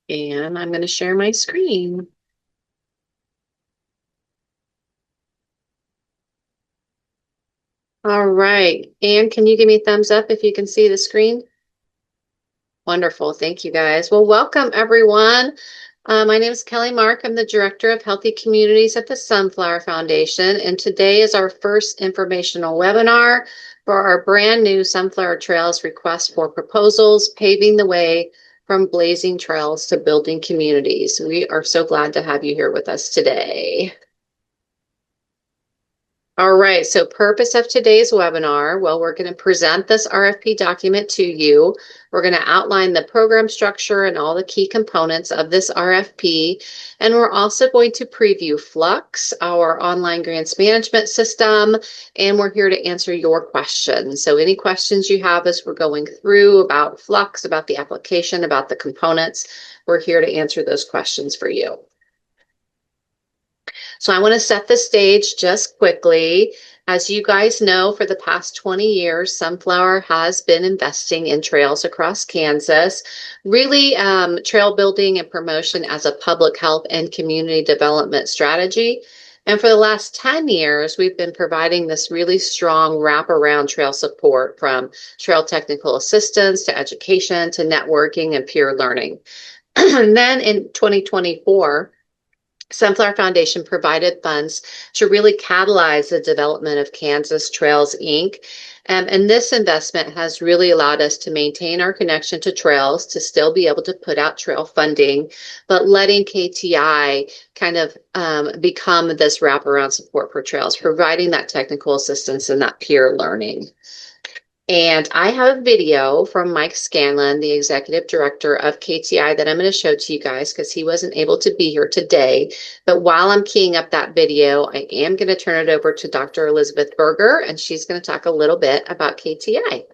And I'm going to share my screen. All right. Anne, can you give me a thumbs up if you can see the screen? Wonderful. Thank you, guys. Well, welcome, everyone. My name is Kelly Mark. I'm the Director of Healthy Communities at the Sunflower Foundation, and today is our first informational webinar for our brand new Sunflower Trails Request for Proposals, Paving the Way from Blazing Trails to Building Communities. We are so glad to have you here with us today. All right, so purpose of today's webinar, well, we're going to present this RFP document to you. We're going to outline the program structure and all the key components of this RFP. And we're also going to preview Flux, our online grants management system, and we're here to answer your questions. So any questions you have as we're going through about Flux, about the application, about the components, we're here to answer those questions for you. So I want to set the stage just quickly. As you guys know, for the past 20 years, Sunflower has been investing in trails across Kansas, really trail building and promotion as a public health and community development strategy. And for the last 10 years, we've been providing this really strong wraparound trail support from trail technical assistance to education to networking and peer learning. And then in 2024, Sunflower Foundation provided funds to really catalyze the development of Kansas Trails, Inc. And this investment has really allowed us to maintain our connection to trails, to still be able to put out trail funding, but letting KTI kind of become this wraparound support for trails, providing that technical assistance and that peer learning. And I have a video from Mike Scanlon, the executive director of KTI, that I'm going to show to you guys because he wasn't able to be here today. But while I'm keying up that video, I am going to turn it over to Dr. Elizabeth Berger, and she's going to talk a little bit about KTI.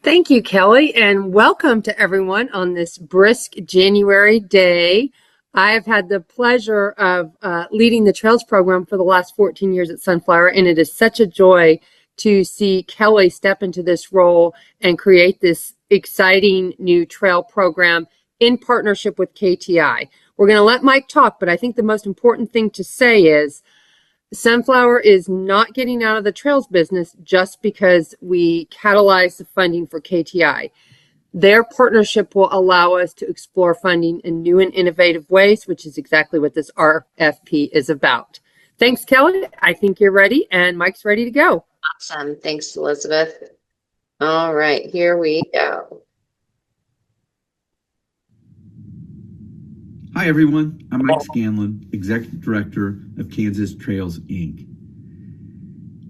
Thank you, Kelly, and welcome to everyone on this brisk January day. I have had the pleasure of leading the Trails program for the last 14 years at Sunflower, and it is such a joy to see Kelly step into this role and create this exciting new trail program in partnership with KTI. We're going to let Mike talk, but I think the most important thing to say is Sunflower is not getting out of the trails business just because we catalyze the funding for KTI. Their partnership will allow us to explore funding in new and innovative ways, which is exactly what this RFP is about. Thanks, Kelly. I think you're ready, and Mike's ready to go. Awesome. Thanks, Elizabeth. All right, here we go. Hi, everyone. I'm Mike Scanlon, Executive Director of Kansas Trails, Inc.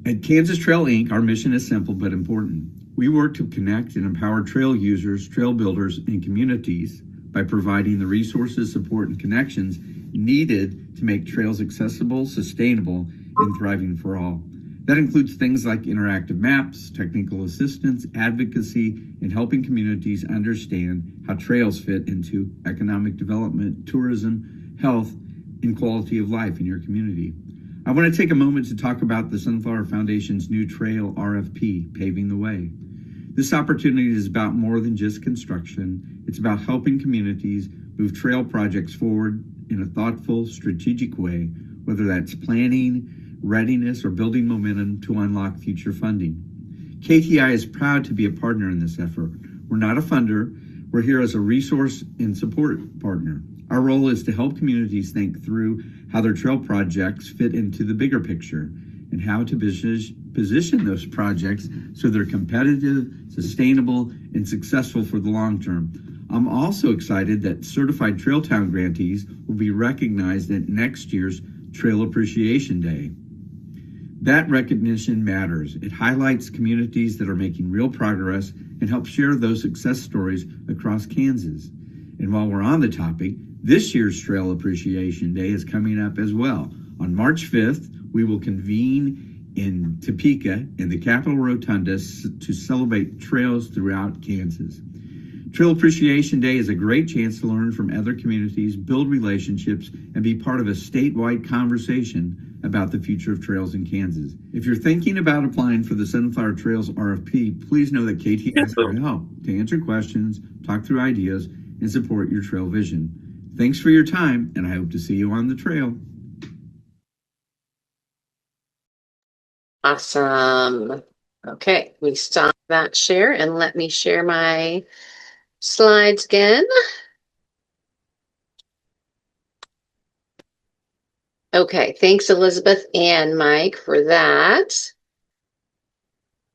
At Kansas Trail, Inc., our mission is simple but important. We work to connect and empower trail users, trail builders, and communities by providing the resources, support, and connections needed to make trails accessible, sustainable, and thriving for all. That includes things like interactive maps, technical assistance, advocacy, and helping communities understand how trails fit into economic development, tourism, health, and quality of life in your community. I want to take a moment to talk about the Sunflower Foundation's new trail RFP, Paving the Way. This opportunity is about more than just construction. It's about helping communities move trail projects forward in a thoughtful, strategic way, whether that's planning, readiness, or building momentum to unlock future funding. KTI is proud to be a partner in this effort. We're not a funder. We're here as a resource and support partner. Our role is to help communities think through how their trail projects fit into the bigger picture and how to position those projects so they're competitive, sustainable, and successful for the long term. I'm also excited that Certified Trail Town grantees will be recognized at next year's Trail Appreciation Day. That recognition matters. It highlights communities that are making real progress and helps share those success stories across Kansas. And while we're on the topic, this year's Trail Appreciation Day is coming up as well. On March 5th, we will convene in Topeka in the Capitol Rotunda to celebrate trails throughout Kansas. Trail Appreciation Day is a great chance to learn from other communities, build relationships, and be part of a statewide conversation about the future of trails in Kansas. If you're thinking about applying for the Sunflower Trails RFP, please know that KTI is here to help, to answer questions, talk through ideas, and support your trail vision. Thanks for your time, and I hope to see you on the trail. Awesome. Okay, we stop that share and let me share my slides again. Okay, thanks Elizabeth and Mike for that.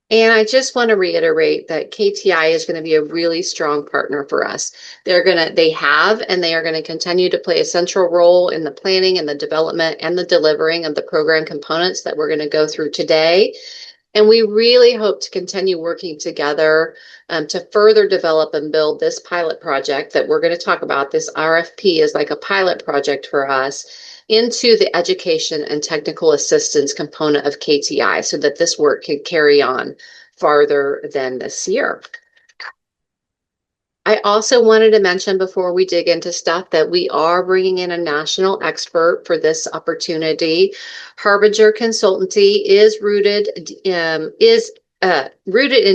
And I just want to reiterate that KTI is going to be a really strong partner for us. They have, and they are going to continue to play a central role in the planning and the development and the delivering of the program components that we're going to go through today. And we really hope to continue working together to further develop and build this pilot project that we're going to talk about. This RFP is like a pilot project for us into the education and technical assistance component of KTI so that this work can carry on farther than this year. I also wanted to mention before we dig into stuff that we are bringing in a national expert for this opportunity. Harbinger Consultancy is rooted in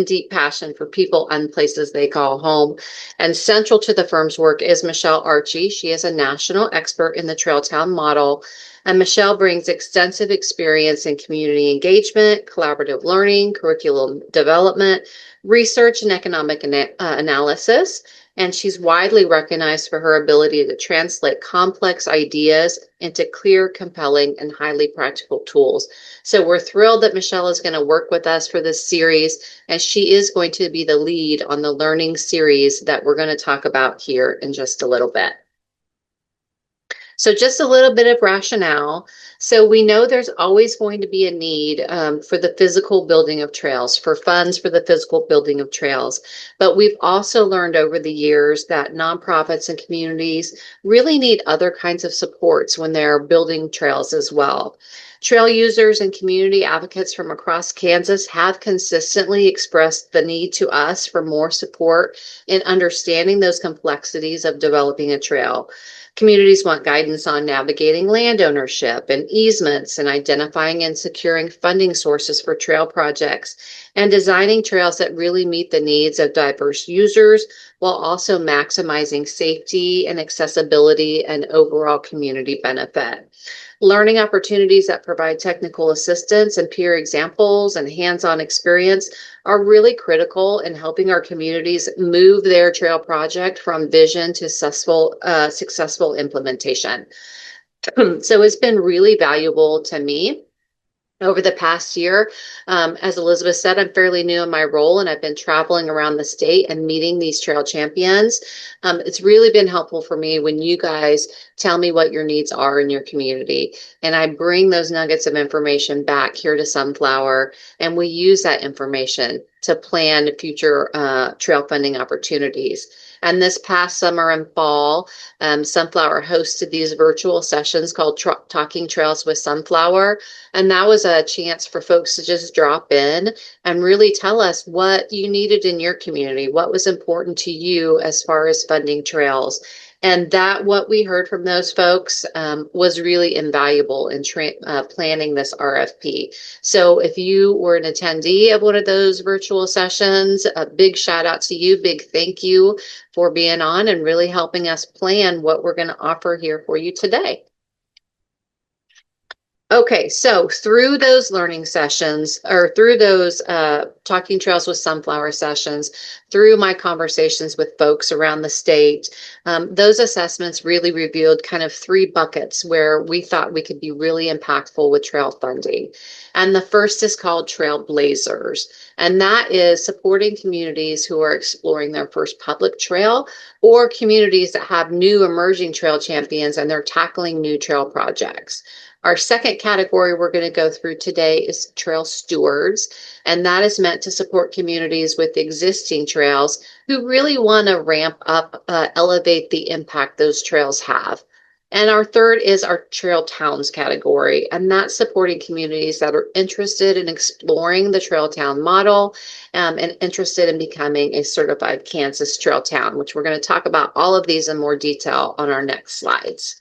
deep passion for people and places they call home. And central to the firm's work is Michelle Archie. She is a national expert in the Trail Town model. And Michelle brings extensive experience in community engagement, collaborative learning, curriculum development, research, and economic analysis. And she's widely recognized for her ability to translate complex ideas into clear, compelling, and highly practical tools. So we're thrilled that Michelle is going to work with us for this series, and she is going to be the lead on the learning series that we're going to talk about here in just a little bit. So just a little bit of rationale. So we know there's always going to be a need for the physical building of trails, for funds for the physical building of trails. But we've also learned over the years that nonprofits and communities really need other kinds of supports when they're building trails as well. Trail users and community advocates from across Kansas have consistently expressed the need to us for more support in understanding those complexities of developing a trail. Communities want guidance on navigating land ownership and easements and identifying and securing funding sources for trail projects and designing trails that really meet the needs of diverse users while also maximizing safety and accessibility and overall community benefit. Learning opportunities that provide technical assistance and peer examples and hands-on experience are really critical in helping our communities move their trail project from vision to successful implementation. So it's been really valuable to me over the past year. As Elizabeth said, I'm fairly new in my role, and I've been traveling around the state and meeting these trail champions. It's really been helpful for me when you guys tell me what your needs are in your community. And I bring those nuggets of information back here to Sunflower, and we use that information to plan future trail funding opportunities. And this past summer and fall, Sunflower hosted these virtual sessions called Talking Trails with Sunflower. And that was a chance for folks to just drop in and really tell us what you needed in your community, what was important to you as far as funding trails. And that what we heard from those folks was really invaluable in planning this RFP. So if you were an attendee of one of those virtual sessions, a big shout out to you, big thank you for being on and really helping us plan what we're going to offer here for you today. Okay, so through those learning sessions, or through those Talking Trails with Sunflower sessions, through my conversations with folks around the state, those assessments really revealed kind of three buckets where we thought we could be really impactful with trail funding. And the first is called Trailblazers, and that is supporting communities who are exploring their first public trail or communities that have new emerging trail champions and they're tackling new trail projects. Our second category we're going to go through today is trail stewards, and that is meant to support communities with existing trails who really want to ramp up, elevate the impact those trails have. And our third is our trail towns category, and that's supporting communities that are interested in exploring the trail town model and interested in becoming a certified Kansas trail town, which we're going to talk about all of these in more detail on our next slides.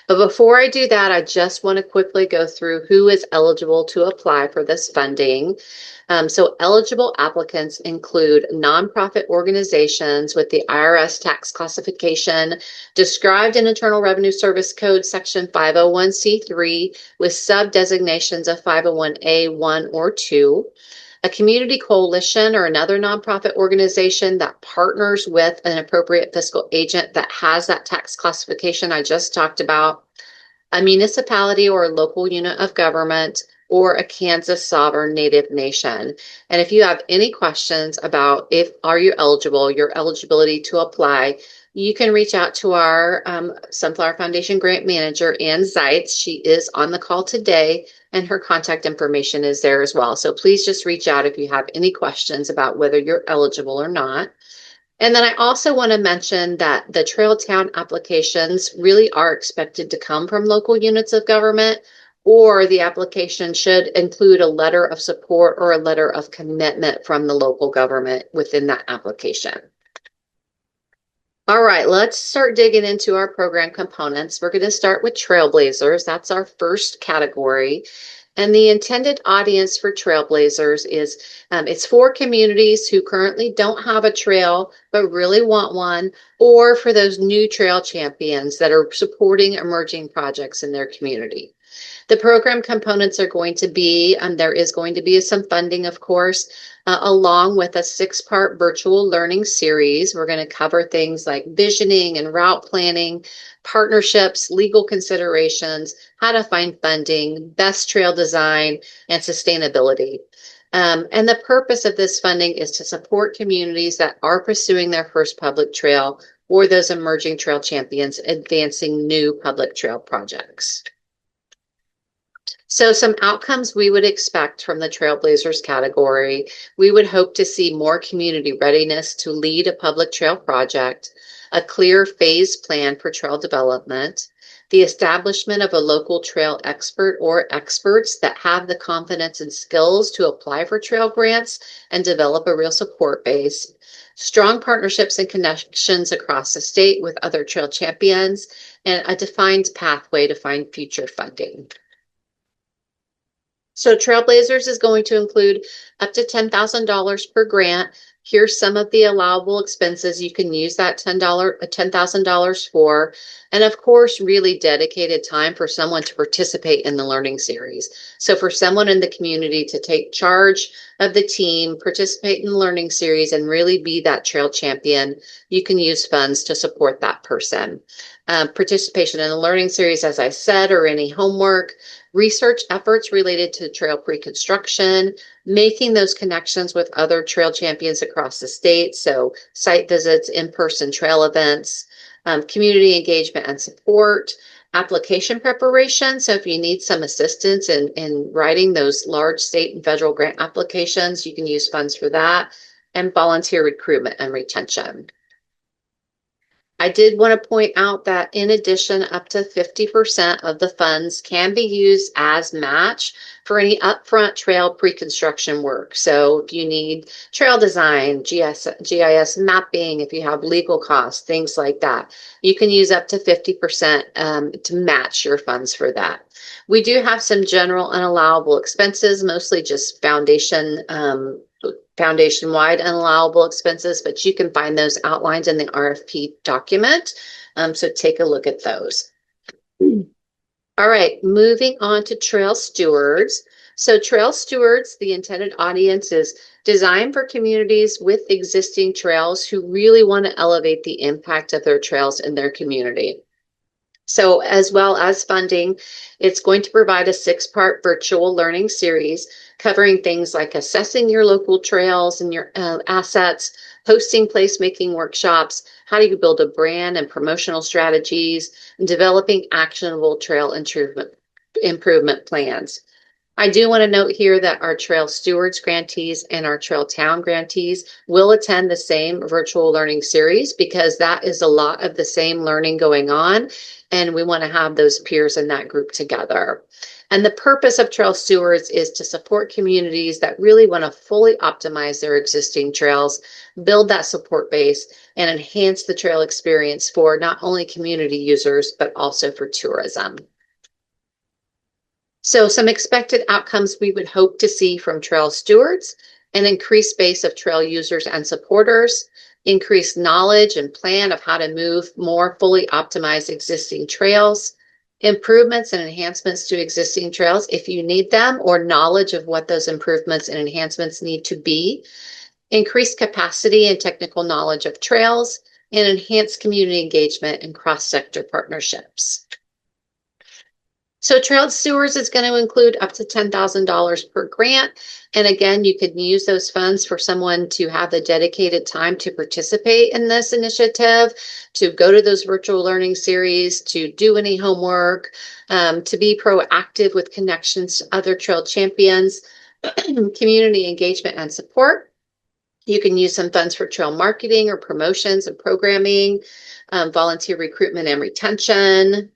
But before I do that, I just want to quickly go through who is eligible to apply for this funding. So eligible applicants include nonprofit organizations with the IRS tax classification described in Internal Revenue Service Code Section 501c3 with sub-designations of 501a, 1, or 2. A community coalition or another nonprofit organization that partners with an appropriate fiscal agent that has that tax classification I just talked about, a municipality or a local unit of government, or a Kansas sovereign native nation. And if you have any questions about are you eligible, your eligibility to apply, you can reach out to our Sunflower Foundation grant manager, Ann Zeitz. She is on the call today, and her contact information is there as well. So please just reach out if you have any questions about whether you're eligible or not. And then I also want to mention that the Trail Town applications really are expected to come from local units of government, or the application should include a letter of support or a letter of commitment from the local government within that application. All right, let's start digging into our program components. We're going to start with Trailblazers. That's our first category. And the intended audience for Trailblazers is it's for communities who currently don't have a trail but really want one, or for those new trail champions that are supporting emerging projects in their community. The program components are going to be, there is going to be some funding, of course, along with a 6-part virtual learning series. We're going to cover things like visioning and route planning, partnerships, legal considerations, how to find funding, best trail design, and sustainability. And the purpose of this funding is to support communities that are pursuing their first public trail, or those emerging trail champions advancing new public trail projects. So some outcomes we would expect from the Trailblazers category: we would hope to see more community readiness to lead a public trail project, a clear phase plan for trail development, the establishment of a local trail expert or experts that have the confidence and skills to apply for trail grants and develop a real support base, strong partnerships and connections across the state with other trail champions, and a defined pathway to find future funding. So Trailblazers is going to include up to $10,000 per grant. Here's some of the allowable expenses you can use that $10,000 for. And of course, really dedicated time for someone to participate in the learning series. So for someone in the community to take charge of the team, participate in the learning series, and really be that trail champion, you can use funds to support that person. Participation in the learning series, as I said, or any homework, research efforts related to trail pre-construction, making those connections with other trail champions across the state, so site visits, in-person trail events, community engagement and support, application preparation. So if you need some assistance in writing those large state and federal grant applications, you can use funds for that, and volunteer recruitment and retention. I did want to point out that in addition, up to 50% of the funds can be used as match for any upfront trail pre-construction work. So if you need trail design, GIS mapping, if you have legal costs, things like that, you can use up to 50% to match your funds for that. We do have some general and allowable expenses, mostly just foundation-wide unallowable expenses, but you can find those outlined in the RFP document. So take a look at those. All right, moving on to trail stewards. So trail stewards, the intended audience is designed for communities with existing trails who really want to elevate the impact of their trails in their community. So as well as funding, it's going to provide a 6-part virtual learning series covering things like assessing your local trails and your assets, hosting placemaking workshops, how do you build a brand and promotional strategies, and developing actionable trail improvement plans. I do want to note here that our Trail Stewards grantees and our Trail Town grantees will attend the same virtual learning series because that is a lot of the same learning going on, and we want to have those peers in that group together. And the purpose of Trail Stewards is to support communities that really want to fully optimize their existing trails, build that support base, and enhance the trail experience for not only community users, but also for tourism. So some expected outcomes we would hope to see from trail stewards: an increased base of trail users and supporters, increased knowledge and plan of how to move more fully optimized existing trails, improvements and enhancements to existing trails if you need them, or knowledge of what those improvements and enhancements need to be, increased capacity and technical knowledge of trails, and enhanced community engagement and cross-sector partnerships. So Trail Stewards is going to include up to $10,000 per grant. And again, you can use those funds for someone to have the dedicated time to participate in this initiative, to go to those virtual learning series, to do any homework, to be proactive with connections to other trail champions, community engagement and support. You can use some funds for trail marketing or promotions and programming, volunteer recruitment and retention.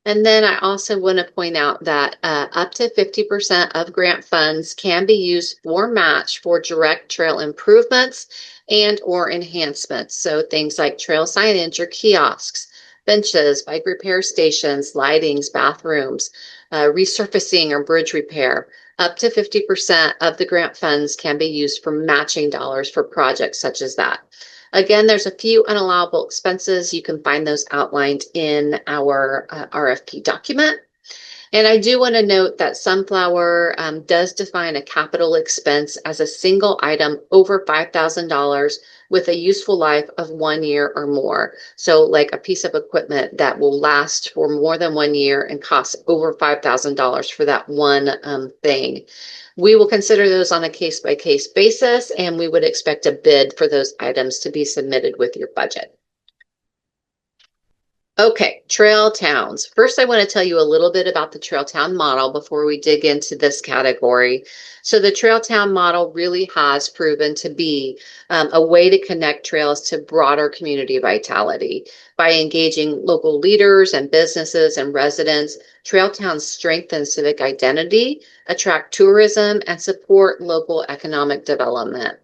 And then I also want to point out that up to 50% of grant funds can be used for match for direct trail improvements and or enhancements. So things like trail signage or kiosks, benches, bike repair stations, lightings, bathrooms, resurfacing or bridge repair. Up to 50% of the grant funds can be used for matching dollars for projects such as that. Again, there's a few unallowable expenses. You can find those outlined in our RFP document. And I do want to note that Sunflower does define a capital expense as a single item over $5,000 with a useful life of 1 year or more. So like a piece of equipment that will last for more than 1 year and cost over $5,000 for that one thing. We will consider those on a case-by-case basis, and we would expect a bid for those items to be submitted with your budget. Okay, trail towns. First, I want to tell you a little bit about the trail town model before we dig into this category. So the trail town model really has proven to be a way to connect trails to broader community vitality. By engaging local leaders and businesses and residents, trail towns strengthen civic identity, attract tourism, and support local economic development.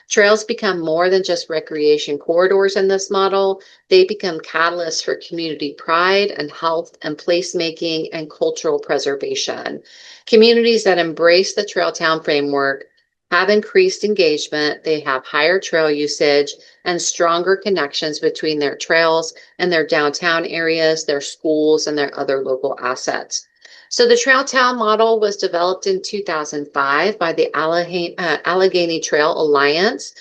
Trails become more than just recreation corridors in this model. They become catalysts for community pride and health and placemaking and cultural preservation. Communities that embrace the Trail Town framework have increased engagement, they have higher trail usage, and stronger connections between their trails and their downtown areas, their schools, and their other local assets. So the Trail Town model was developed in 2005 by the Allegheny Trail Alliance,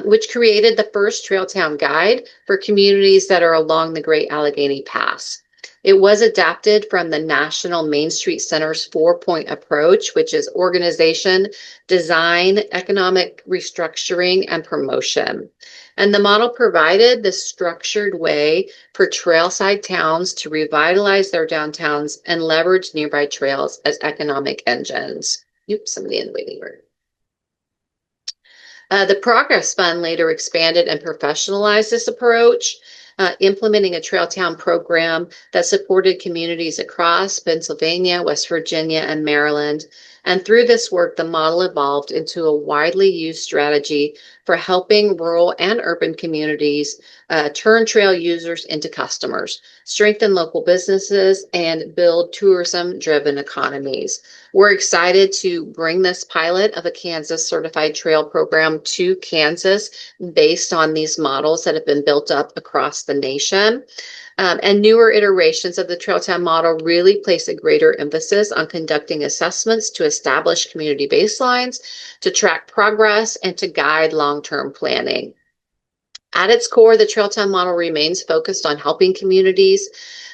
which created the first Trail Town guide for communities that are along the Great Allegheny Pass. It was adapted from the National Main Street Center's 4-point approach, which is organization, design, economic restructuring, and promotion. And the model provided the structured way for trailside towns to revitalize their downtowns and leverage nearby trails as economic engines. Oops, somebody in the waiting room. The Progress Fund later expanded and professionalized this approach, implementing a trail town program that supported communities across Pennsylvania, West Virginia, and Maryland. And through this work, the model evolved into a widely used strategy for helping rural and urban communities turn trail users into customers, strengthen local businesses, and build tourism-driven economies. We're excited to bring this pilot of a Kansas certified trail program to Kansas based on these models that have been built up across the nation. And newer iterations of the Trail Town model really place a greater emphasis on conducting assessments to establish community baselines, to track progress, and to guide long-term planning. At its core, the Trail Town model remains focused on helping communities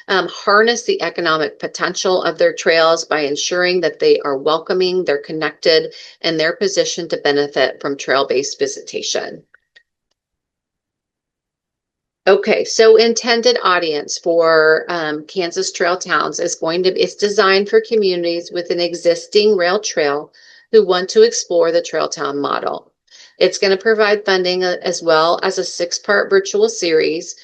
harness the economic potential of their trails by ensuring that they are welcoming, they're connected, and they're positioned to benefit from trail-based visitation. Okay, so intended audience for Kansas Trail Towns is it's designed for communities with an existing rail trail who want to explore the Trail Town model. It's going to provide funding as well as a 6-part virtual series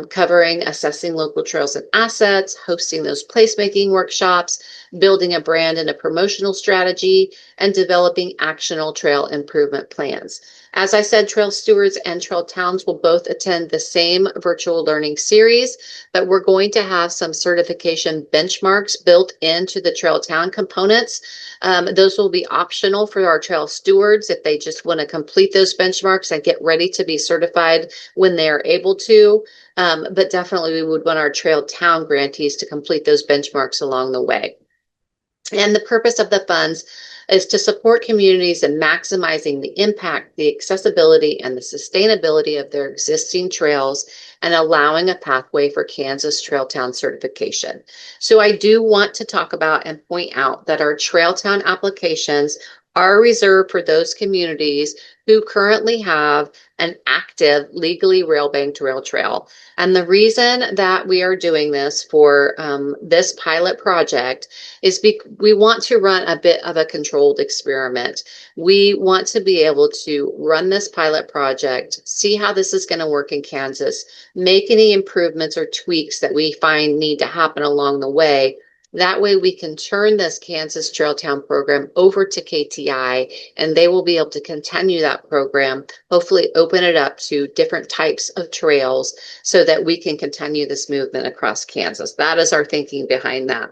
covering assessing local trails and assets, hosting those placemaking workshops, building a brand and a promotional strategy, and developing actionable trail improvement plans. As I said, Trail Stewards and Trail Towns will both attend the same virtual learning series, but we're going to have some certification benchmarks built into the Trail Town components. Those will be optional for our Trail Stewards if they just want to complete those benchmarks and get ready to be certified when they are able to. But definitely we would want our Trail Town grantees to complete those benchmarks along the way. And the purpose of the funds is to support communities in maximizing the impact, the accessibility, and the sustainability of their existing trails and allowing a pathway for Kansas Trail Town certification. So I do want to talk about and point out that our Trail Town applications are reserved for those communities who currently have an active legally rail-banked rail trail. And the reason that we are doing this for this pilot project is we want to run a bit of a controlled experiment. We want to be able to run this pilot project, see how this is going to work in Kansas, make any improvements or tweaks that we find need to happen along the way. That way we can turn this Kansas Trail Town program over to KTI and they will be able to continue that program, hopefully open it up to different types of trails so that we can continue this movement across Kansas. That is our thinking behind that.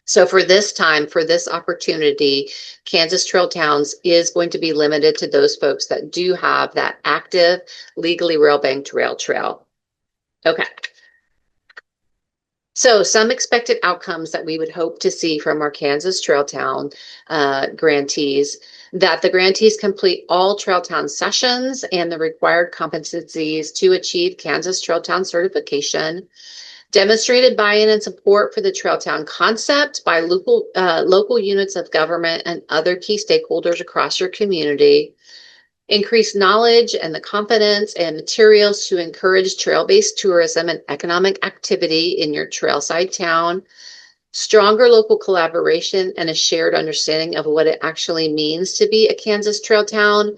So for this time, for this opportunity, Kansas Trail Towns is going to be limited to those folks that do have that active, legally rail-banked rail trail. Okay. So some expected outcomes that we would hope to see from our Kansas Trail Town grantees, that the grantees complete all Trail Town sessions and the required competencies to achieve Kansas Trail Town certification, demonstrated buy-in and support for the Trail Town concept by local units of government and other key stakeholders across your community, increase knowledge and the confidence and materials to encourage trail-based tourism and economic activity in your trailside town, stronger local collaboration and a shared understanding of what it actually means to be a Kansas Trail Town,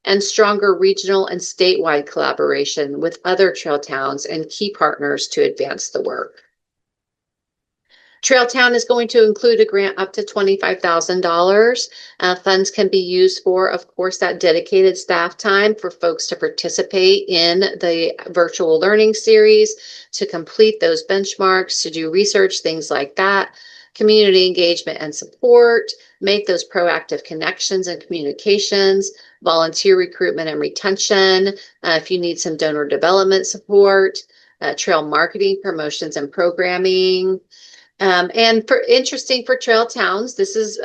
and stronger regional and statewide collaboration with other trail towns and key partners to advance the work. Trail Town is going to include a grant up to $25,000. Funds can be used for, of course, that dedicated staff time for folks to participate in the virtual learning series, to complete those benchmarks, to do research, things like that, community engagement and support, make those proactive connections and communications, volunteer recruitment and retention, if you need some donor development support, trail marketing, promotions and programming. And interesting for trail towns, this is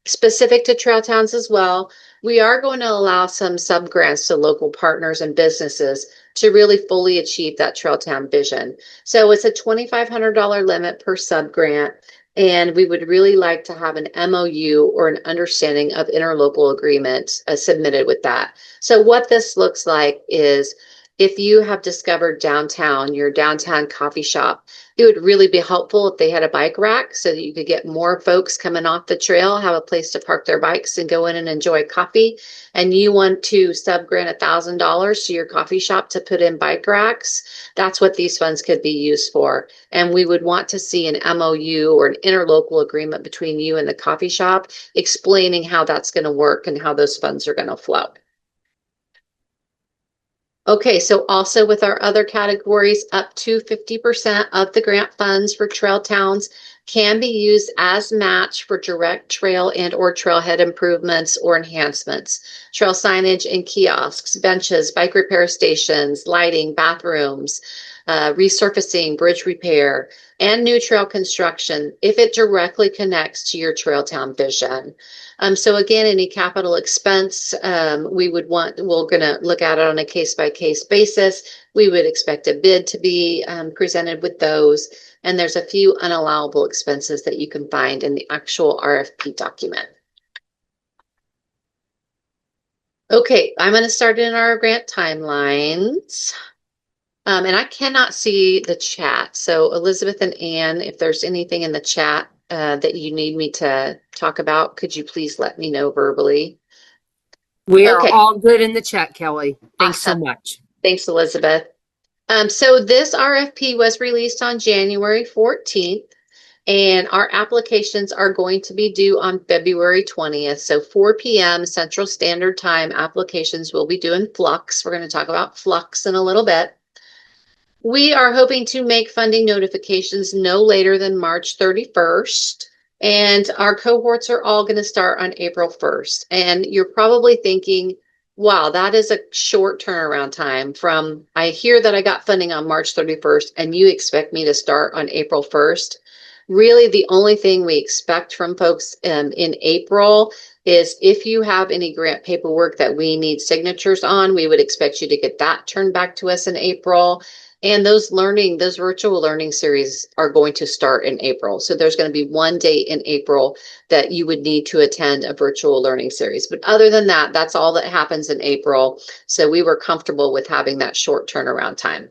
specific to trail towns as well. We are going to allow some sub-grants to local partners and businesses to really fully achieve that trail town vision. So it's a $2,500 limit per sub-grant, and we would really like to have an MOU or an understanding of interlocal agreement submitted with that. So what this looks like is, if you have discovered downtown, your downtown coffee shop, it would really be helpful if they had a bike rack so that you could get more folks coming off the trail, have a place to park their bikes and go in and enjoy coffee. And you want to sub-grant $1,000 to your coffee shop to put in bike racks. That's what these funds could be used for. And we would want to see an MOU or an interlocal agreement between you and the coffee shop explaining how that's going to work and how those funds are going to flow. Okay, so also with our other categories, up to 50% of the grant funds for trail towns can be used as match for direct trail and or trailhead improvements or enhancements. Trail signage and kiosks, benches, bike repair stations, lighting, bathrooms, resurfacing, bridge repair, and new trail construction if it directly connects to your trail town vision. So again, any capital expense, we're going to look at it on a case-by-case basis. We would expect a bid to be presented with those. And there's a few unallowable expenses that you can find in the actual RFP document. Okay, I'm going to start in our grant timelines. And I cannot see the chat. So Elizabeth and Ann, if there's anything in the chat that you need me to talk about, could you please let me know verbally? We are Okay, all good in the chat, Kelly. Thanks so awesome. much. Thanks, Elizabeth. So this RFP was released on January 14th, and our applications are going to be due on February 20th. So 4 p.m. Central Standard Time, applications will be due in Flux. We're going to talk about Flux in a little bit. We are hoping to make funding notifications no later than March 31st. And our cohorts are all going to start on April 1st. And you're probably thinking, wow, that is a short turnaround time from I hear that I got funding on March 31st and you expect me to start on April 1st. Really, the only thing we expect from folks in April is if you have any grant paperwork that we need signatures on, we would expect you to get that turned back to us in April. And those virtual learning series are going to start in April. So there's going to be one date in April that you would need to attend a virtual learning series. But other than that, that's all that happens in April. So we were comfortable with having that short turnaround time.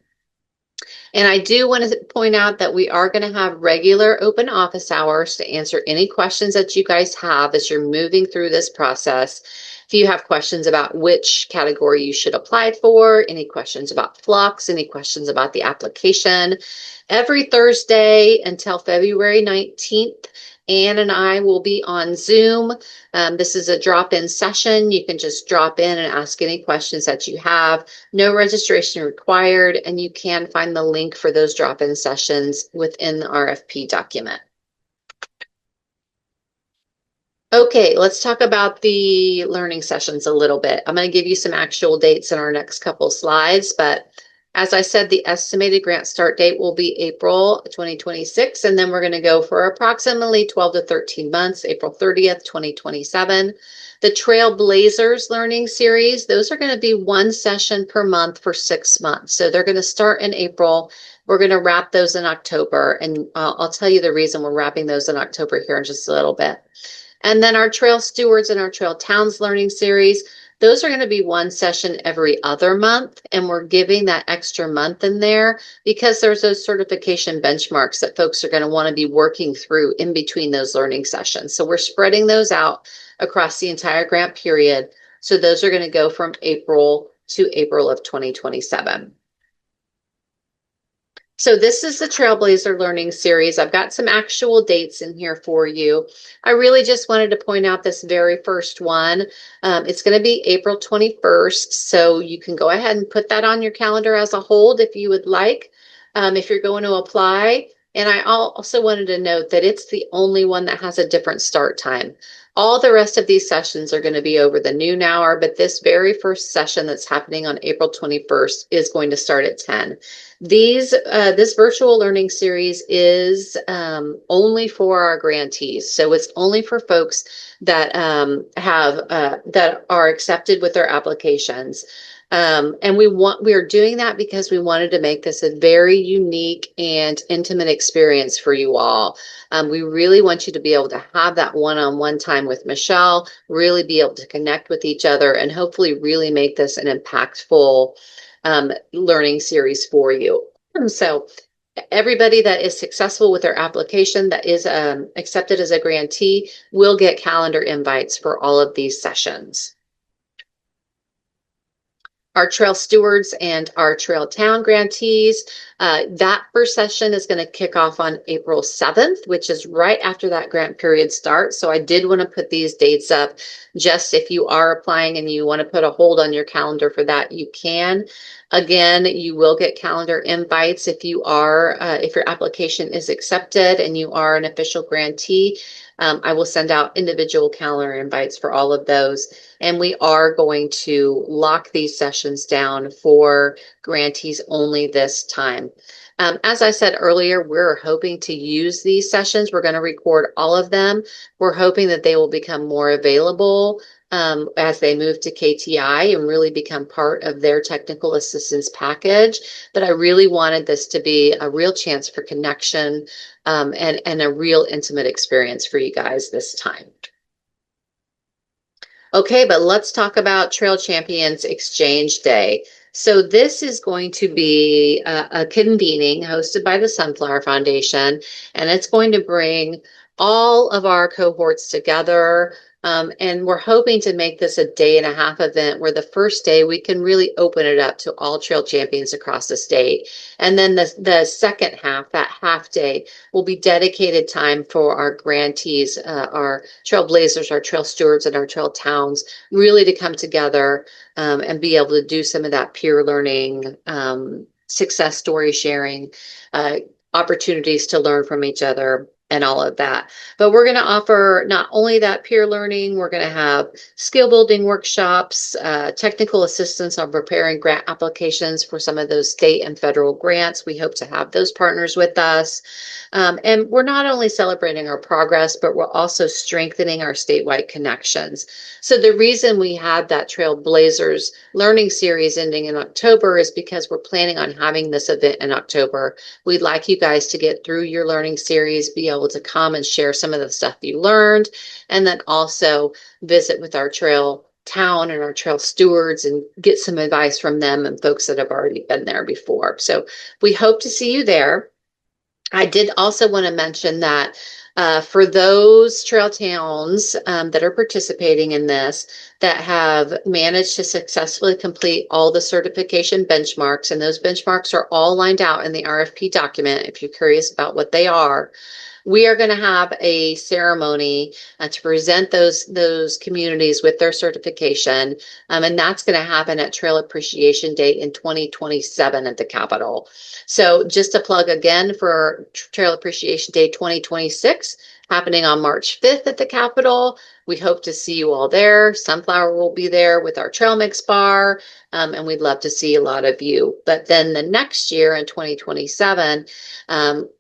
And I do want to point out that we are going to have regular open office hours to answer any questions that you guys have as you're moving through this process. If you have questions about which category you should apply for, any questions about Flux, any questions about the application, every Thursday until February 19th, Ann and I will be on Zoom. This is a drop-in session. You can just drop in and ask any questions that you have. No registration required, and you can find the link for those drop-in sessions within the RFP document. Okay, let's talk about the learning sessions a little bit. I'm going to give you some actual dates in our next couple slides, but as I said, the estimated grant start date will be April 2026, and then we're going to go for approximately 12 to 13 months, April 30th, 2027. The Trailblazers learning series, those are going to be one session per month for 6 months. So they're going to start in April. We're going to wrap those in October, and I'll tell you the reason we're wrapping those in October here in just a little bit. And then our Trail Stewards and our Trail Towns learning series, those are going to be one session every other month. And we're giving that extra month in there because there's those certification benchmarks that folks are going to want to be working through in between those learning sessions. So we're spreading those out across the entire grant period. So those are going to go from April to April of 2027. So this is the Trailblazer Learning Series. I've got some actual dates in here for you. I really just wanted to point out this very first one. It's going to be April 21st, so you can go ahead and put that on your calendar as a hold if you would like, if you're going to apply. And I also wanted to note that it's the only one that has a different start time. All the rest of these sessions are going to be over the noon hour, but this very first session that's happening on April 21st is going to start at 10. This virtual learning series is only for our grantees. So it's only for folks that that are accepted with their applications. And we are doing that because we wanted to make this a very unique and intimate experience for you all. We really want you to be able to have that one-on-one time with Michelle, really be able to connect with each other, and hopefully really make this an impactful learning series for you. So everybody that is successful with their application that is accepted as a grantee will get calendar invites for all of these sessions. Our Trail Stewards and our Trail Town grantees. That first session is going to kick off on April 7th, which is right after that grant period starts. So I did want to put these dates up just if you are applying and you want to put a hold on your calendar for that, you can. Again, you will get calendar invites if you are, if your application is accepted and you are an official grantee. I will send out individual calendar invites for all of those. And we are going to lock these sessions down for grantees only this time. As I said earlier, we're hoping to use these sessions. We're going to record all of them. We're hoping that they will become more available as they move to KTI and really become part of their technical assistance package. But I really wanted this to be a real chance for connection and a real intimate experience for you guys this time. Okay, but let's talk about Trail Champions Exchange Day. So this is going to be a convening hosted by the Sunflower Foundation, and it's going to bring all of our cohorts together. And we're hoping to make this a day-and-a-half event where the first day we can really open it up to all trail champions across the state. And then the second half, that half day, will be dedicated time for our grantees, our trailblazers, our trail stewards, and our trail towns, really to come together and be able to do some of that peer learning, success story sharing, opportunities to learn from each other and all of that. But we're going to offer not only that peer learning, we're going to have skill building workshops, technical assistance on preparing grant applications for some of those state and federal grants. We hope to have those partners with us. And we're not only celebrating our progress, but we're also strengthening our statewide connections. So the reason we had that Trailblazers learning series ending in October is because we're planning on having this event in October. We'd like you guys to get through your learning series, be able to come and share some of the stuff you learned, and then also visit with our trail town and our trail stewards and get some advice from them and folks that have already been there before. So we hope to see you there. I did also want to mention that for those trail towns that are participating in this, that have managed to successfully complete all the certification benchmarks, and those benchmarks are all lined out in the RFP document if you're curious about what they are, we are going to have a ceremony to present those communities with their certification, and that's going to happen at Trail Appreciation Day in 2027 at the Capitol. So just to plug again for Trail Appreciation Day 2026, happening on March 5th at the Capitol. We hope to see you all there. Sunflower will be there with our Trail Mix Bar, and we'd love to see a lot of you. But then the next year in 2027,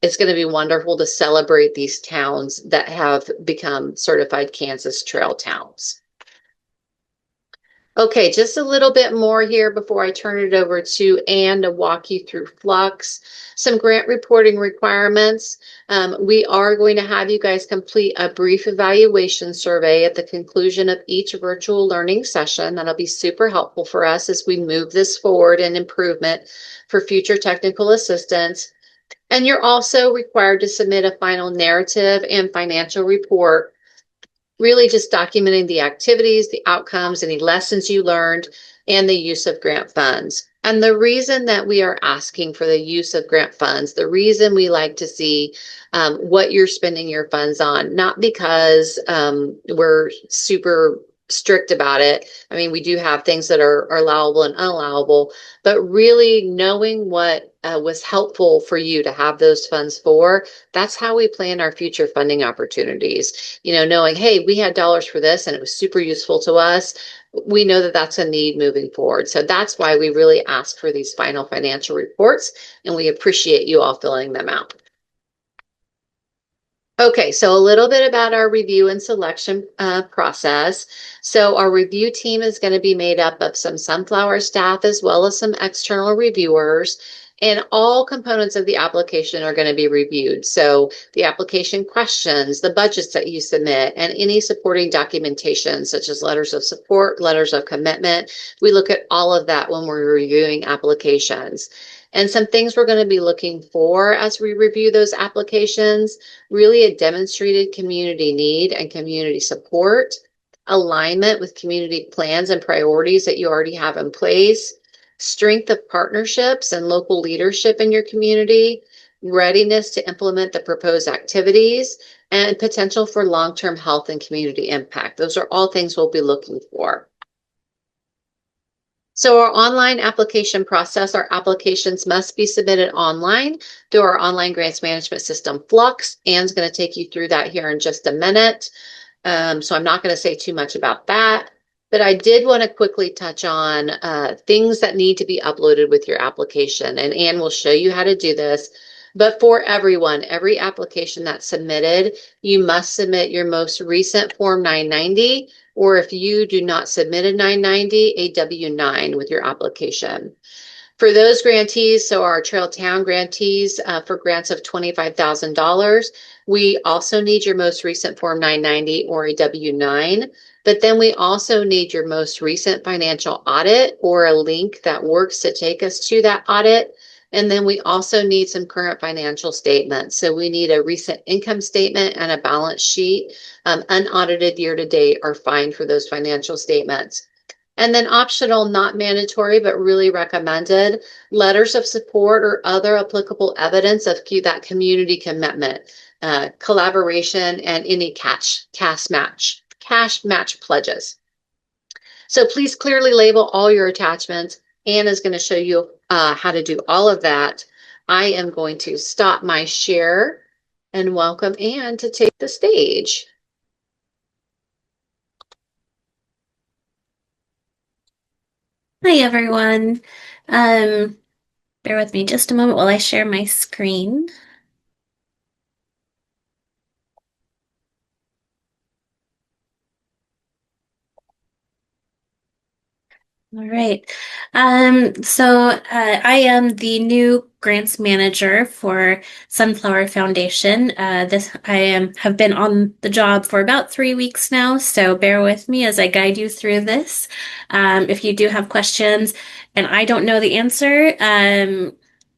it's going to be wonderful to celebrate these towns that have become certified Kansas Trail towns. Okay, just a little bit more here before I turn it over to Anne to walk you through Flux. Some grant reporting requirements. We are going to have you guys complete a brief evaluation survey at the conclusion of each virtual learning session. That'll be super helpful for us as we move this forward and improvement for future technical assistance. And you're also required to submit a final narrative and financial report, really just documenting the activities, the outcomes, any lessons you learned, and the use of grant funds. And the reason that we are asking for the use of grant funds, the reason we like to see what you're spending your funds on, not because we're super strict about it. I mean, we do have things that are allowable and unallowable, but really knowing what was helpful for you to have those funds for, that's how we plan our future funding opportunities. You know, knowing, hey, we had dollars for this and it was super useful to us. We know that that's a need moving forward. So that's why we really ask for these final financial reports, and we appreciate you all filling them out. Okay, so a little bit about our review and selection process. So our review team is going to be made up of some Sunflower staff as well as some external reviewers, and all components of the application are going to be reviewed. So the application questions, the budgets that you submit, and any supporting documentation such as letters of support, letters of commitment. We look at all of that when we're reviewing applications. And some things we're going to be looking for as we review those applications, really a demonstrated community need and community support, alignment with community plans and priorities that you already have in place, strength of partnerships and local leadership in your community, readiness to implement the proposed activities, and potential for long-term health and community impact. Those are all things we'll be looking for. So our online application process, our applications must be submitted online through our online grants management system, Flux. Anne's going to take you through that here in just a minute. So I'm not going to say too much about that, but I did want to quickly touch on things that need to be uploaded with your application, and Anne will show you how to do this. But for everyone, every application that's submitted, you must submit your most recent Form 990, or if you do not submit a 990, a W-9 with your application. For those grantees, so our Trail Town grantees for grants of $25,000, we also need your most recent Form 990 or a W-9. But then we also need your most recent financial audit or a link that works to take us to that audit. And then we also need some current financial statements. So we need a recent income statement and a balance sheet. Unaudited year to date are fine for those financial statements. And then optional, not mandatory, but really recommended, letters of support or other applicable evidence of that community commitment, collaboration, and any cash match pledges. So please clearly label all your attachments. Anne is going to show you how to do all of that. I am going to stop my share and welcome Anne to take the stage. Hi, everyone. Bear with me just a moment while I share my screen. All right. I am the new grants manager for Sunflower Foundation. Have been on the job for about 3 weeks now, so bear with me as I guide you through this. If you do have questions and I don't know the answer,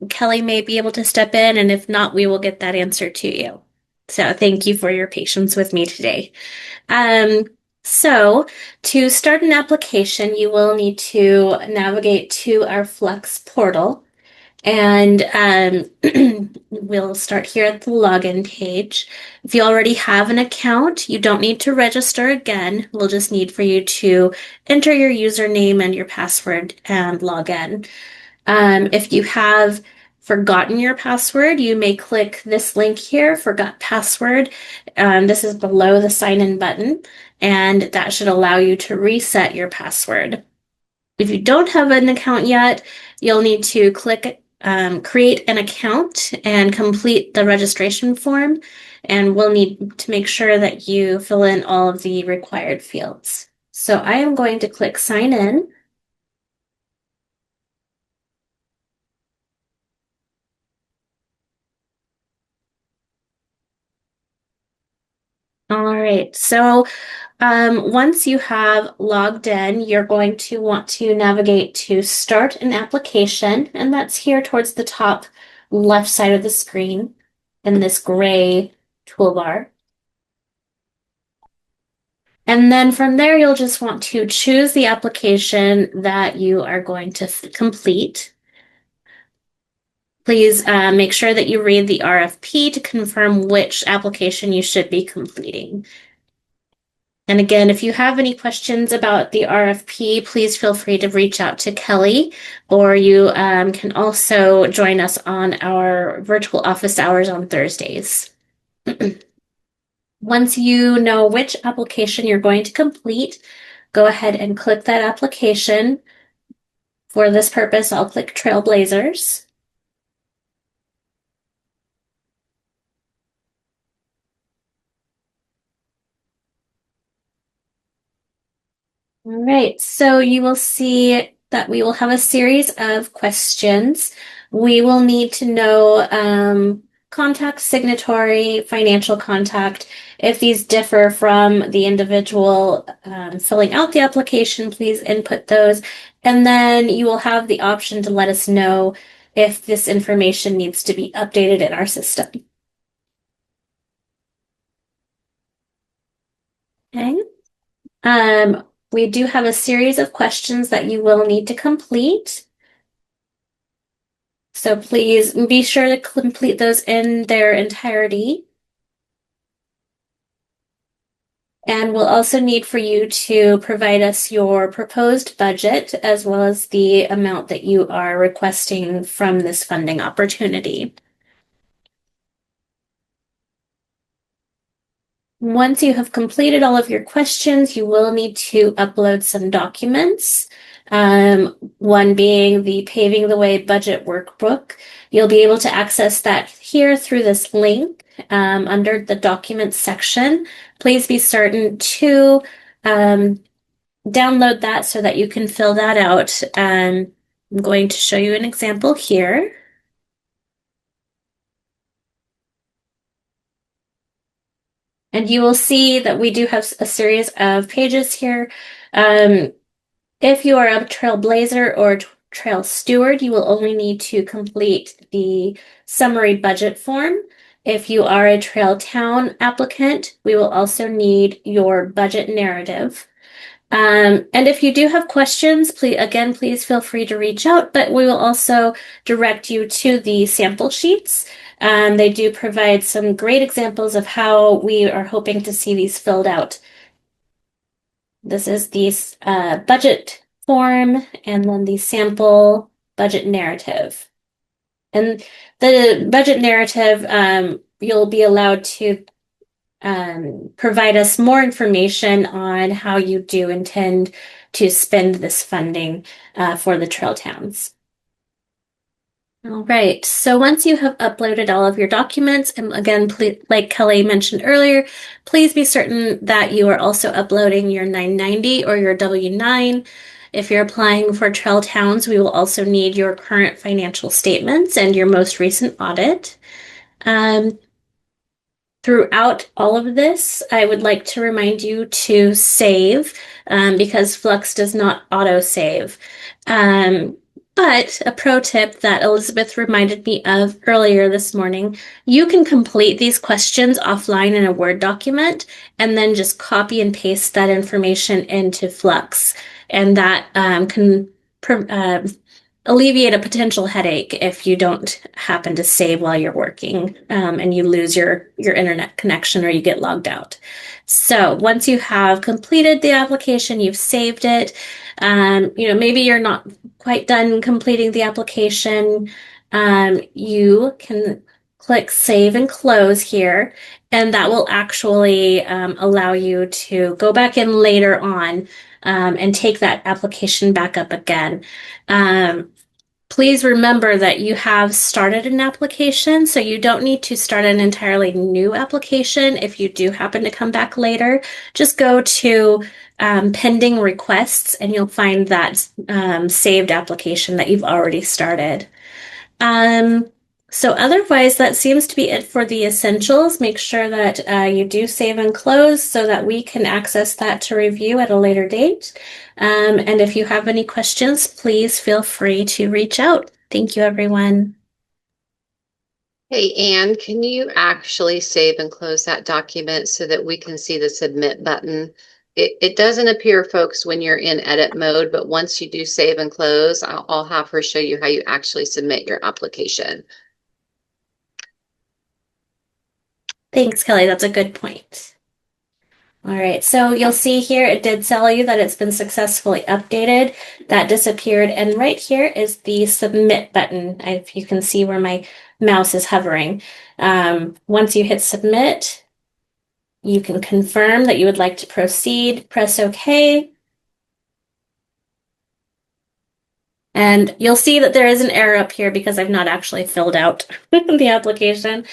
Kelly may be able to step in, and if not, we will get that answer to you. So thank you for your patience with me today. So to start an application, you will need to navigate to our Flex portal, and we'll start here at the login page. If you already have an account, you don't need to register again. We'll just need for you to enter your username and your password and log in. If you have forgotten your password, you may click this link here, Forgot Password. This is below the sign in button, and that should allow you to reset your password. If you don't have an account yet, you'll need to click Create an Account and complete the registration form, and we'll need to make sure that you fill in all of the required fields. So I am going to click Sign In. All right, so once you have logged in, you're going to want to navigate to Start an Application, and that's here towards the top left side of the screen in this gray toolbar. And then from there, you'll just want to choose the application that you are going to complete. Please make sure that you read the RFP to confirm which application you should be completing. And again, if you have any questions about the RFP, please feel free to reach out to Kelly, or you can also join us on our virtual office hours on Thursdays. Once you know which application you're going to complete, go ahead and click that application. For this purpose, I'll click Trailblazers. All right, so you will see that we will have a series of questions. We will need to know contact, signatory, financial contact. If these differ from the individual filling out the application, please input those. And then you will have the option to let us know if this information needs to be updated in our system. Okay. We do have a series of questions that you will need to complete. So please be sure to complete those in their entirety. And we'll also need for you to provide us your proposed budget as well as the amount that you are requesting from this funding opportunity. Once you have completed all of your questions, you will need to upload some documents. One being the Paving the Way budget workbook. You'll be able to access that here through this link under the documents section. Please be certain to download that so that you can fill that out. I'm going to show you an example here. And you will see that we do have a series of pages here. If you are a trailblazer or trail steward, you will only need to complete the summary budget form. If you are a trail town applicant, we will also need your budget narrative. And if you do have questions, please feel free to reach out, but we will also direct you to the sample sheets. They do provide some great examples of how we are hoping to see these filled out. This is the budget form and then the sample budget narrative. And the budget narrative, you'll be allowed to provide us more information on how you do intend to spend this funding for the trail towns. All right, so once you have uploaded all of your documents, and again, please, like Kelly mentioned earlier, please be certain that you are also uploading your 990 or your W-9. If you're applying for trail towns, we will also need your current financial statements and your most recent audit. Throughout all of this, I would like to remind you to save because Flux does not auto-save. But a pro tip that Elizabeth reminded me of earlier this morning, you can complete these questions offline in a Word document and then just copy and paste that information into Flux. And that can alleviate a potential headache if you don't happen to save while you're working and you lose your internet connection or you get logged out. So once you have completed the application, you've saved it, maybe you're not quite done completing the application, you can click Save and Close here, and that will actually allow you to go back in later on and take that application back up again. Please remember that you have started an application, so you don't need to start an entirely new application. If you do happen to come back later, just go to pending requests and you'll find that saved application that you've already started. So otherwise, that seems to be it for the essentials. Make sure that you do save and close so that we can access that to review at a later date. And if you have any questions, please feel free to reach out. Thank you, everyone. Hey, Anne, can you actually save and close that document so that we can see the submit button? It doesn't appear, folks, when you're in edit mode, but once you do save and close, I'll have her show you how you actually submit your application. Thanks, Kelly. That's a good point. All right, so you'll see here, it did tell you that it's been successfully updated. That disappeared, and right here is the submit button. If you can see where my mouse is hovering. Once you hit submit, you can confirm that you would like to proceed, press OK. And you'll see that there is an error up here because I've not actually filled out the application.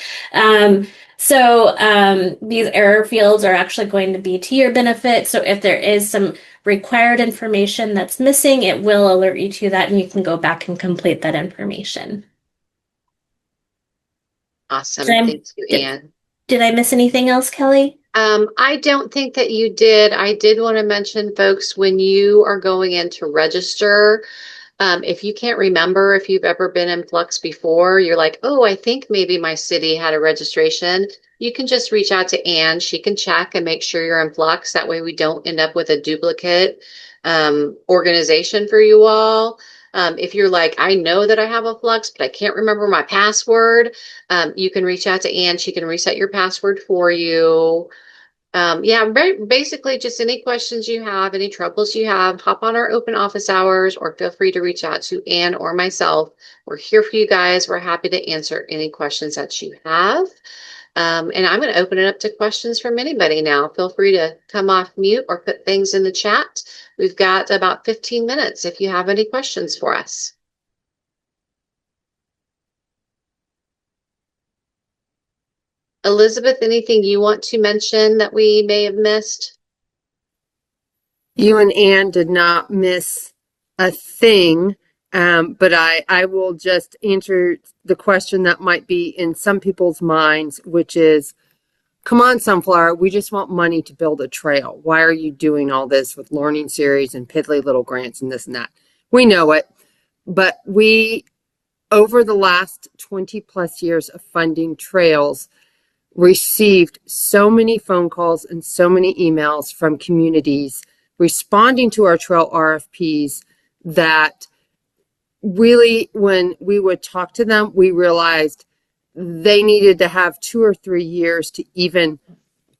These error fields are actually going to be to your benefit. So if there is some required information that's missing, it will alert you to that and you can go back and complete that information. Awesome. Thank you, Anne. Did I miss anything else, Kelly? I don't think that you did. I did want to mention, folks, when you are going in to register, if you can't remember if you've ever been in Flux before, you're like, oh, I think maybe my city had a registration. You can just reach out to Anne. She can check and make sure you're in Flux. That way we don't end up with a duplicate organization for you all. If you're like, I know that I have a Flux, but I can't remember my password, you can reach out to Anne. She can reset your password for you. Basically just any questions you have, any troubles you have, hop on our open office hours or feel free to reach out to Anne or myself. We're here for you guys. We're happy to answer any questions that you have. And I'm going to open it up to questions from anybody now. Feel free to come off mute or put things in the chat. We've got about 15 minutes if you have any questions for us. Elizabeth, anything you want to mention that we may have missed? You and Anne did not miss a thing, but I will just answer the question that might be in some people's minds, which is, come on, Sunflower, we just want money to build a trail. Why are you doing all this with learning series and piddly little grants and this and that? We know it, but we, over the last 20 plus years of funding trails, received so many phone calls and so many emails from communities responding to our trail RFPs that really, when we would talk to them, we realized they needed to have 2 or 3 years to even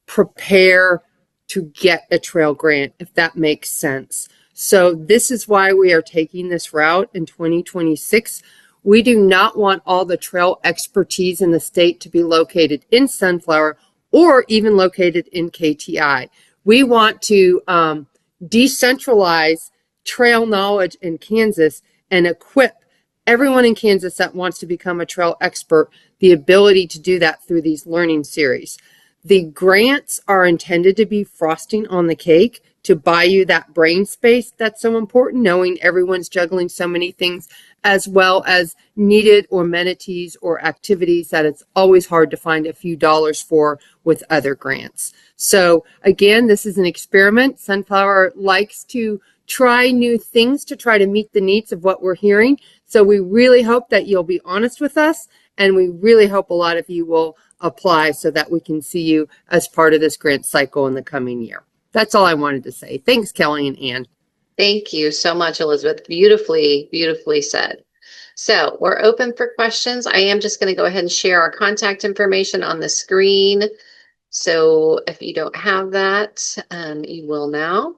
prepare to get a trail grant, if that makes sense. So this is why we are taking this route in 2026. We do not want all the trail expertise in the state to be located in Sunflower or even located in KTI. We want to decentralize trail knowledge in Kansas and equip everyone in Kansas that wants to become a trail expert the ability to do that through these learning series. The grants are intended to be frosting on the cake to buy you that brain space that's so important, knowing everyone's juggling so many things, as well as needed or amenities or activities that it's always hard to find a few dollars for with other grants. So again, this is an experiment. Sunflower likes to try new things to try to meet the needs of what we're hearing. So we really hope that you'll be honest with us, and we really hope a lot of you will apply so that we can see you as part of this grant cycle in the coming year. That's all I wanted to say. Thanks, Kelly and Ann. Thank you so much, Elizabeth. Beautifully, beautifully said. So we're open for questions. I am just going to go ahead and share our contact information on the screen. So if you don't have that, you will now.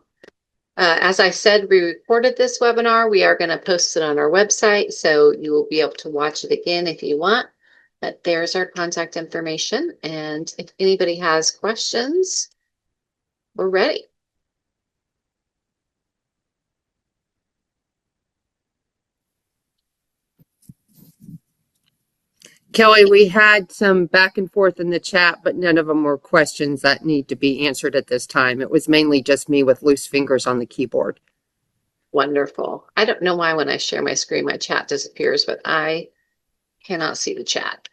As I said, we recorded this webinar. We are going to post it on our website, so you will be able to watch it again if you want. But there's our contact information. And if anybody has questions, we're ready. Kelly, we had some back and forth in the chat, but none of them were questions that need to be answered at this time. It was mainly just me with loose fingers on the keyboard. Wonderful. I don't know why when I share my screen, my chat disappears, but I cannot see the chat.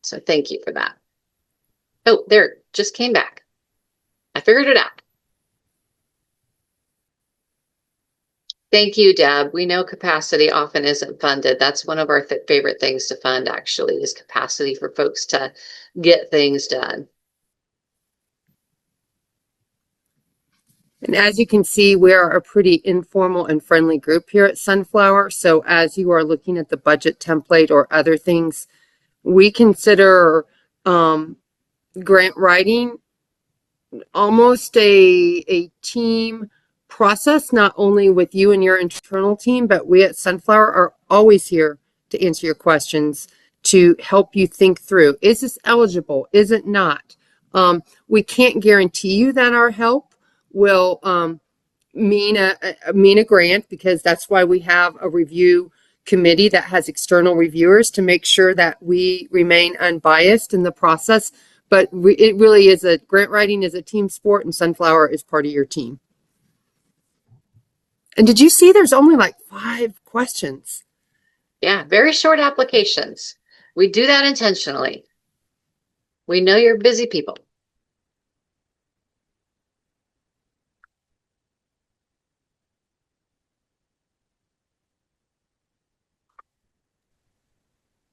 So thank you for that. Oh, there, it just came back. I figured it out. Thank you, Deb. We know capacity often isn't funded. That's one of our favorite things to fund, actually, is capacity for folks to get things done. And as you can see, we are a pretty informal and friendly group here at Sunflower. So as you are looking at the budget template or other things, we consider grant writing almost a team process, not only with you and your internal team, but we at Sunflower are always here to answer your questions, to help you think through, is this eligible? Is it not? We can't guarantee you that our help will mean a grant, because that's why we have a review committee that has external reviewers to make sure that we remain unbiased in the process. But it really is grant writing is a team sport, and Sunflower is part of your team. And did you see there's only like 5 questions? Yeah, very short applications. We do that intentionally. We know you're busy people.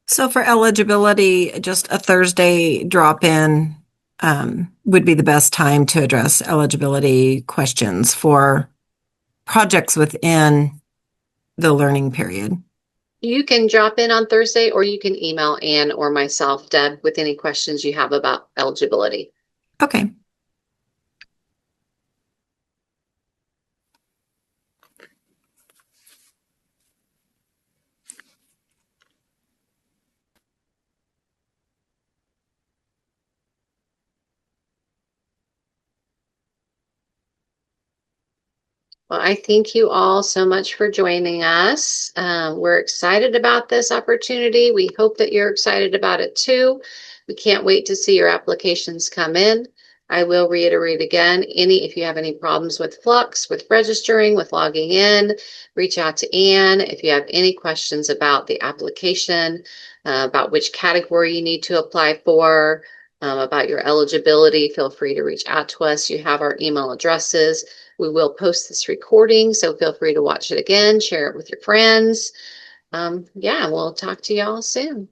So for eligibility, just a Thursday drop-in would be the best time to address eligibility questions for projects within the learning period. You can drop in on Thursday, or you can email Ann or myself, Deb, with any questions you have about eligibility. Okay. Well, I thank you all so much for joining us. We're excited about this opportunity. We hope that you're excited about it too. We can't wait to see your applications come in. I will reiterate again, if you have any problems with Flux, with registering, with logging in, reach out to Ann. If you have any questions about the application, about which category you need to apply for, about your eligibility, feel free to reach out to us. You have our email addresses. We will post this recording, so feel free to watch it again, share it with your friends. Yeah, we'll talk to y'all soon.